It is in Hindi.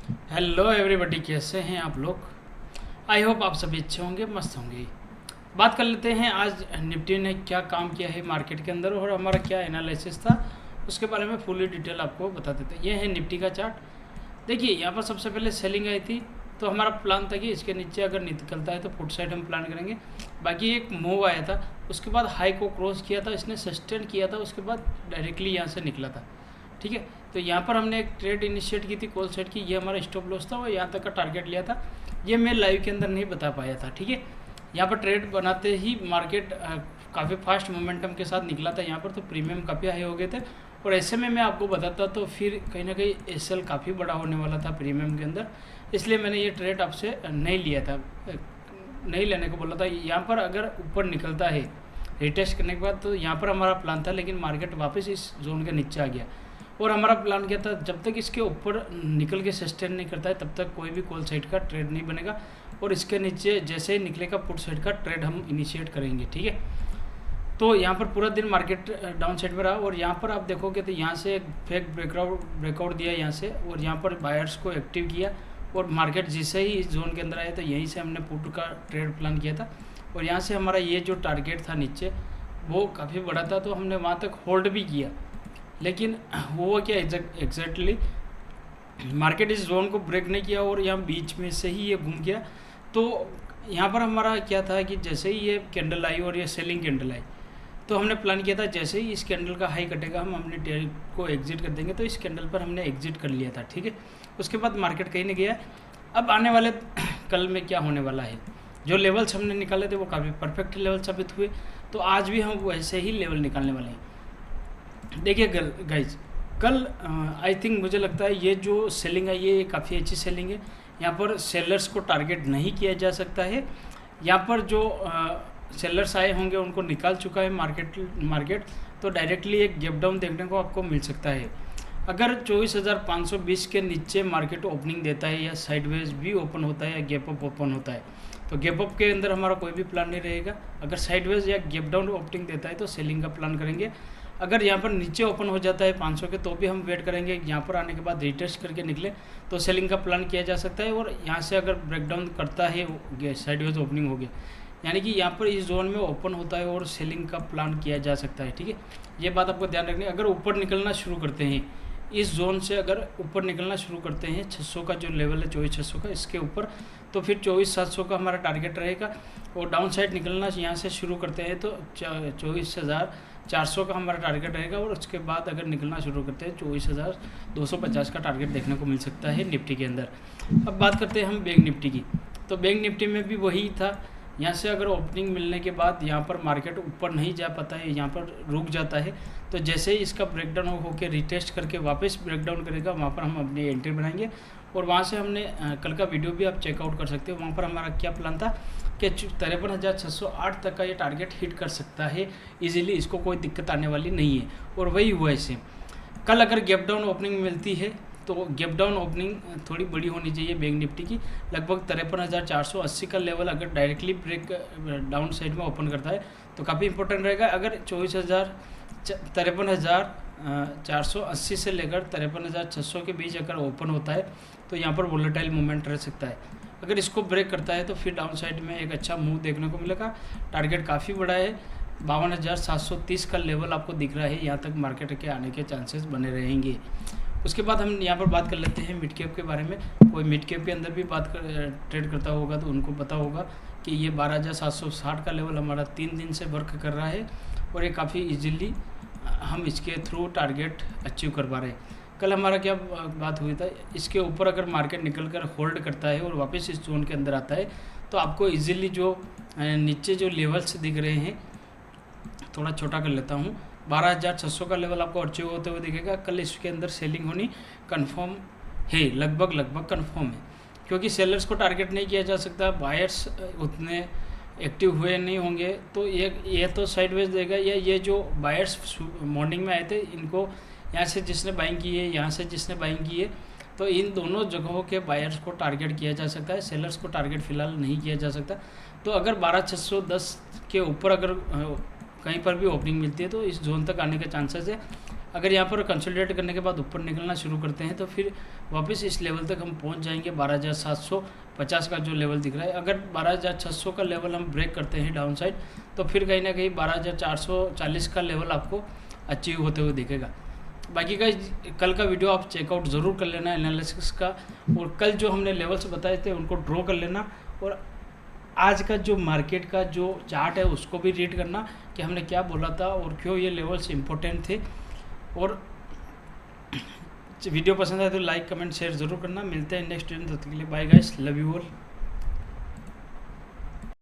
हेलो एवरीबॉडी, कैसे हैं आप लोग। आई होप आप सभी अच्छे होंगे, मस्त होंगे। बात कर लेते हैं आज निफ्टी ने क्या काम किया है मार्केट के अंदर और हमारा क्या एनालिसिस था, उसके बारे में फुली डिटेल आपको बता देते हैं। ये है निफ्टी का चार्ट। देखिए यहाँ पर सबसे पहले सेलिंग आई थी, तो हमारा प्लान था कि इसके नीचे अगर निकलता है तो पुट साइड हम प्लान करेंगे। बाकी एक मूव आया था, उसके बाद हाई को क्रॉस किया था, इसने सस्टेन किया था, उसके बाद डायरेक्टली यहाँ से निकला था। ठीक है, तो यहाँ पर हमने एक ट्रेड इनिशिएट की थी कॉल सेट की। ये हमारा स्टॉप लॉस था और यहाँ तक का टारगेट लिया था। ये मैं लाइव के अंदर नहीं बता पाया था। ठीक है, यहाँ पर ट्रेड बनाते ही मार्केट काफ़ी फास्ट मोमेंटम के साथ निकला था यहाँ पर, तो प्रीमियम काफ़ी हाई हो गए थे। और ऐसे में मैं आपको बताता तो फिर कहीं ना कहीं एसएल काफ़ी बड़ा होने वाला था प्रीमियम के अंदर, इसलिए मैंने ये ट्रेड आपसे नहीं लिया था, नहीं लेने को बोला था। यहाँ पर अगर ऊपर निकलता है रिटेस्ट करने के बाद, तो यहाँ पर हमारा प्लान था, लेकिन मार्केट वापस इस जोन के नीचे आ गया। और हमारा प्लान क्या था, जब तक इसके ऊपर निकल के सस्टेन नहीं करता है तब तक कोई भी कॉल साइड का ट्रेड नहीं बनेगा, और इसके नीचे जैसे ही निकलेगा पुट साइड का ट्रेड हम इनिशिएट करेंगे। ठीक है, तो यहाँ पर पूरा दिन मार्केट डाउन साइड में रहा, और यहाँ पर आप देखोगे तो यहाँ से एक फेक ब्रेकआउट दिया यहाँ से, और यहाँ पर बायर्स को एक्टिव किया, और मार्केट जैसे ही इस जोन के अंदर आया तो यहीं से हमने पुट का ट्रेड प्लान किया था। और यहाँ से हमारा ये जो टारगेट था नीचे वो काफ़ी बड़ा था, तो हमने वहाँ तक होल्ड भी किया। लेकिन हुआ क्या एग्जैक्टली, मार्केट इस जोन को ब्रेक नहीं किया और यहाँ बीच में से ही ये घूम गया। तो यहाँ पर हमारा क्या था कि जैसे ही ये कैंडल आई और ये सेलिंग कैंडल आई, तो हमने प्लान किया था जैसे ही इस कैंडल का हाई कटेगा हम अपने ट्रेड को एग्जिट कर देंगे। तो इस कैंडल पर हमने एग्जिट कर लिया था। ठीक है, उसके बाद मार्केट कहीं नहीं गया। अब आने वाले कल में क्या होने वाला है, जो लेवल्स हमने निकाले थे वो काफ़ी परफेक्ट लेवल साबित हुए, तो आज भी हम वैसे ही लेवल निकालने वाले हैं। देखिए गाइज, कल आई थिंक मुझे लगता है ये जो सेलिंग है ये काफ़ी अच्छी सेलिंग है। यहाँ पर सेलर्स को टारगेट नहीं किया जा सकता है। यहाँ पर जो सेलर्स आए होंगे उनको निकाल चुका है मार्केट, तो डायरेक्टली एक गैप डाउन देखने को आपको मिल सकता है। अगर 24,520 के नीचे मार्केट ओपनिंग देता है, या साइडवेज भी ओपन होता है, या गैप अप ओपन होता है, तो गैप अप के अंदर हमारा कोई भी प्लान नहीं रहेगा। अगर साइडवेज या गैप डाउन ओपनिंग देता है तो सेलिंग का प्लान करेंगे। अगर यहाँ पर नीचे ओपन हो जाता है 500 के, तो भी हम वेट करेंगे, यहाँ पर आने के बाद रिटेस्ट करके निकले तो सेलिंग का प्लान किया जा सकता है। और यहाँ से अगर ब्रेकडाउन करता है, साइडवेज ओपनिंग हो गया, यानी कि यहाँ पर इस जोन में ओपन होता है और सेलिंग का प्लान किया जा सकता है। ठीक है, ये बात आपको ध्यान रखनी है। अगर ऊपर निकलना शुरू करते हैं इस जोन से, अगर ऊपर निकलना शुरू करते हैं 600 का जो लेवल है 24,600 का, इसके ऊपर, तो फिर 24,700 का हमारा टारगेट रहेगा। और डाउन साइड निकलना यहाँ से शुरू करते हैं तो 24,400 का हमारा टारगेट रहेगा। और उसके बाद अगर निकलना शुरू करते हैं 24,250 का टारगेट देखने को मिल सकता है निफ्टी के अंदर। अब बात करते हैं हम बैंक निफ्टी की, तो बैंक निफ्टी में भी वही था। यहाँ से अगर ओपनिंग मिलने के बाद यहाँ पर मार्केट ऊपर नहीं जा पाता है, यहाँ पर रुक जाता है, तो जैसे ही इसका ब्रेकडाउन होकर रिटेस्ट करके वापस ब्रेकडाउन करेगा, वहाँ पर हम अपनी एंट्री बनाएंगे। और वहाँ से हमने कल का वीडियो भी आप चेकआउट कर सकते हो। वहाँ पर हमारा क्या प्लान था कि 53,608 तक का ये टारगेट हिट कर सकता है इजीली, इसको कोई दिक्कत आने वाली नहीं है। और वही हुआ इसे। कल अगर गैप डाउन ओपनिंग मिलती है तो गैप डाउन ओपनिंग थोड़ी बड़ी होनी चाहिए बैंक निफ्टी की, लगभग 53,480 का लेवल अगर डायरेक्टली ब्रेक डाउन साइड में ओपन करता है तो काफ़ी इंपॉर्टेंट रहेगा। अगर 53,480 से लेकर 53,600 के बीच अगर ओपन होता है तो यहाँ पर वोलेटाइल मूवमेंट रह सकता है। अगर इसको ब्रेक करता है तो फिर डाउन साइड में एक अच्छा मूव देखने को मिलेगा। टारगेट काफ़ी बड़ा है, 52,730 का लेवल आपको दिख रहा है, यहाँ तक मार्केट के आने के चांसेस बने रहेंगे। उसके बाद हम यहाँ पर बात कर लेते हैं मिड कैप के बारे में। कोई मिड कैप के अंदर भी ट्रेड करता होगा तो उनको पता होगा कि ये 12,760 का लेवल हमारा 3 दिन से वर्क कर रहा है, और ये काफ़ी इजीली हम इसके थ्रू टारगेट अचीव कर पा रहे हैं। कल हमारा क्या बात हुई था, इसके ऊपर अगर मार्केट निकल कर होल्ड करता है और वापस इस जोन के अंदर आता है तो आपको इजीली जो नीचे जो लेवल्स दिख रहे हैं, थोड़ा छोटा कर लेता हूँ, 12,600 का लेवल आपको अचीव होते हुए दिखेगा। कल इसके अंदर सेलिंग होनी कंफर्म है, लगभग कंफर्म है, क्योंकि सेलर्स को टारगेट नहीं किया जा सकता, बायर्स उतने एक्टिव हुए नहीं होंगे, तो ये तो साइडवेज देगा। या ये जो बायर्स मॉर्निंग में आए थे, इनको यहाँ से जिसने बाइंग की है, यहाँ से जिसने बाइंग की है, तो इन दोनों जगहों के बायर्स को टारगेट किया जा सकता है, सेलर्स को टारगेट फिलहाल नहीं किया जा सकता। तो अगर 12,610 के ऊपर अगर कहीं पर भी ओपनिंग मिलती है तो इस जोन तक आने के चांसेस है। अगर यहाँ पर कंसोलिडेट करने के बाद ऊपर निकलना शुरू करते हैं तो फिर वापस इस लेवल तक हम पहुँच जाएंगे 12,750 का जो लेवल दिख रहा है। अगर 12,600 का लेवल हम ब्रेक करते हैं डाउन साइड तो फिर कहीं ना कहीं 12,440 का लेवल आपको अचीव होते हुए दिखेगा। बाकी का कल का वीडियो आप चेकआउट ज़रूर कर लेना एनालिसिस का, और कल जो हमने लेवल्स बताए थे उनको ड्रॉ कर लेना, और आज का जो मार्केट का जो चार्ट है उसको भी रीड करना कि हमने क्या बोला था और क्यों ये लेवल्स इंपॉर्टेंट थे। और वीडियो पसंद आए तो लाइक कमेंट शेयर ज़रूर करना। मिलते हैं नेक्स्ट वीडियो, तब तक के लिए bye guys, love you all.